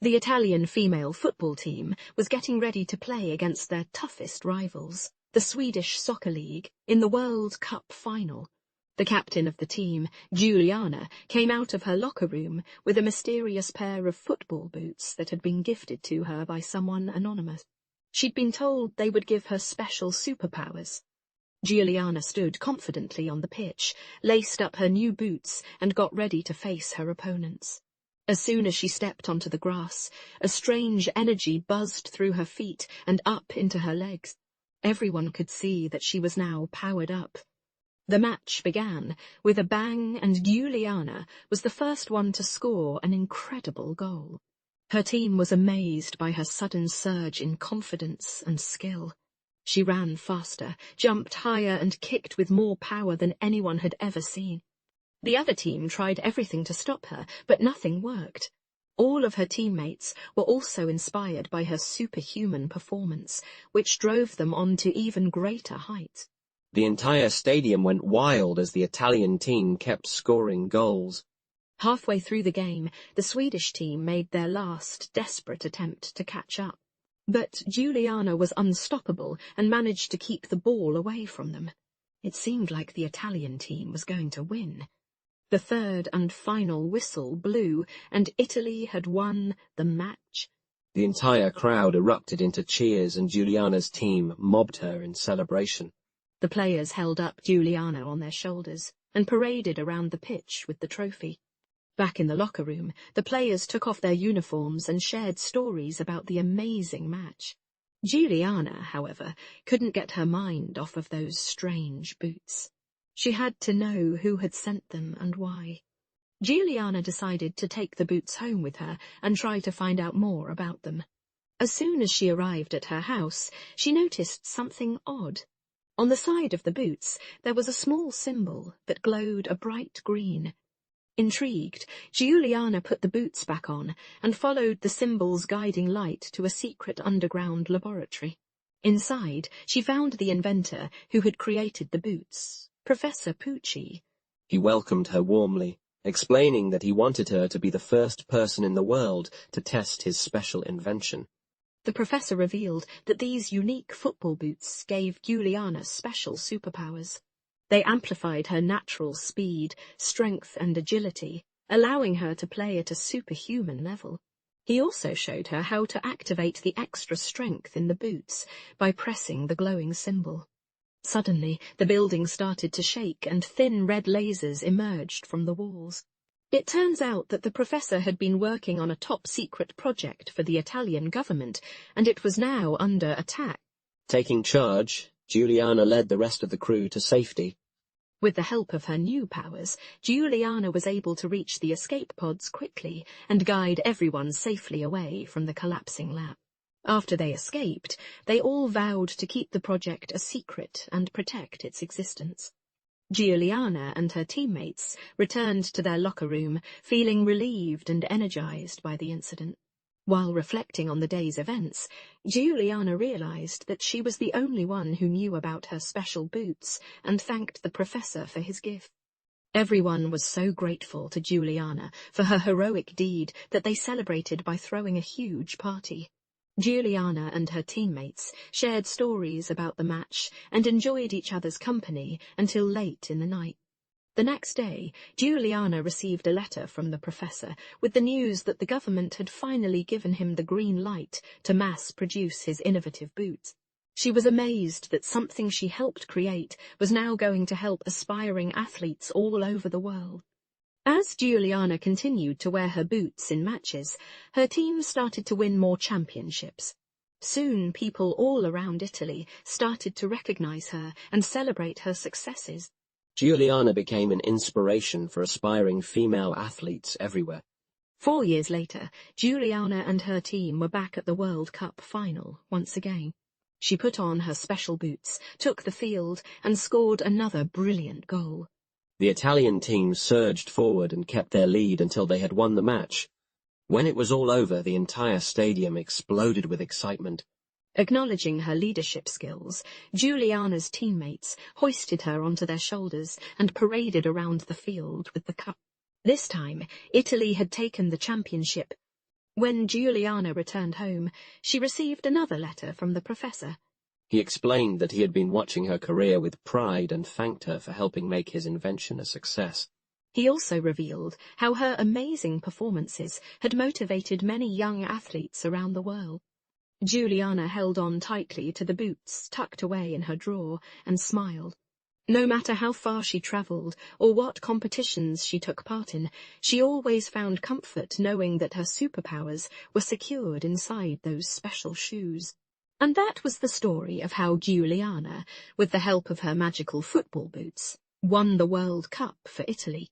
The Italian female football team was getting ready to play against their toughest rivals, the Swedish Soccer League, in the World Cup final. The captain of the team, Giuliana, came out of her locker room with a mysterious pair of football boots that had been gifted to her by someone anonymous. She'd been told they would give her special superpowers. Giuliana stood confidently on the pitch, laced up her new boots, and got ready to face her opponents. As soon as she stepped onto the grass, a strange energy buzzed through her feet and up into her legs. Everyone could see that she was now powered up. The match began with a bang, and Giuliana was the first one to score an incredible goal. Her team was amazed by her sudden surge in confidence and skill. She ran faster, jumped higher, and kicked with more power than anyone had ever seen. The other team tried everything to stop her, but nothing worked. All of her teammates were also inspired by her superhuman performance, which drove them on to even greater heights. The entire stadium went wild as the Italian team kept scoring goals. Halfway through the game, the Swedish team made their last desperate attempt to catch up. But Giuliana was unstoppable and managed to keep the ball away from them. It seemed like the Italian team was going to win. The third and final whistle blew, and Italy had won the match. The entire crowd erupted into cheers, and Giuliana's team mobbed her in celebration. The players held up Giuliana on their shoulders and paraded around the pitch with the trophy. Back in the locker room, the players took off their uniforms and shared stories about the amazing match. Giuliana, however, couldn't get her mind off of those strange boots. She had to know who had sent them and why. Giuliana decided to take the boots home with her and try to find out more about them. As soon as she arrived at her house, she noticed something odd. On the side of the boots, there was a small symbol that glowed a bright green. Intrigued, Giuliana put the boots back on and followed the symbol's guiding light to a secret underground laboratory. Inside, she found the inventor who had created the boots, Professor Pucci. He welcomed her warmly, explaining that he wanted her to be the first person in the world to test his special invention. The professor revealed that these unique football boots gave Giuliana special superpowers. They amplified her natural speed, strength, and agility, allowing her to play at a superhuman level. He also showed her how to activate the extra strength in the boots by pressing the glowing symbol. Suddenly, the building started to shake and thin red lasers emerged from the walls. It turns out that the professor had been working on a top-secret project for the Italian government, and it was now under attack. Taking charge, Giuliana led the rest of the crew to safety. With the help of her new powers, Giuliana was able to reach the escape pods quickly and guide everyone safely away from the collapsing lab. After they escaped, they all vowed to keep the project a secret and protect its existence. Giuliana and her teammates returned to their locker room, feeling relieved and energized by the incident. While reflecting on the day's events, Giuliana realized that she was the only one who knew about her special boots and thanked the professor for his gift. Everyone was so grateful to Giuliana for her heroic deed that they celebrated by throwing a huge party. Giuliana and her teammates shared stories about the match and enjoyed each other's company until late in the night. The next day, Giuliana received a letter from the professor with the news that the government had finally given him the green light to mass-produce his innovative boots. She was amazed that something she helped create was now going to help aspiring athletes all over the world. As Giuliana continued to wear her boots in matches, her team started to win more championships. Soon, people all around Italy started to recognize her and celebrate her successes. Giuliana became an inspiration for aspiring female athletes everywhere. 4 years later, Giuliana and her team were back at the World Cup final once again. She put on her special boots, took the field, and scored another brilliant goal. The Italian team surged forward and kept their lead until they had won the match. When it was all over, the entire stadium exploded with excitement. Acknowledging her leadership skills, Giuliana's teammates hoisted her onto their shoulders and paraded around the field with the cup. This time, Italy had taken the championship. When Giuliana returned home, she received another letter from the professor. He explained that he had been watching her career with pride and thanked her for helping make his invention a success. He also revealed how her amazing performances had motivated many young athletes around the world. Giuliana held on tightly to the boots tucked away in her drawer and smiled. No matter how far she travelled or what competitions she took part in, she always found comfort knowing that her superpowers were secured inside those special shoes. And that was the story of how Giuliana, with the help of her magical football boots, won the World Cup for Italy.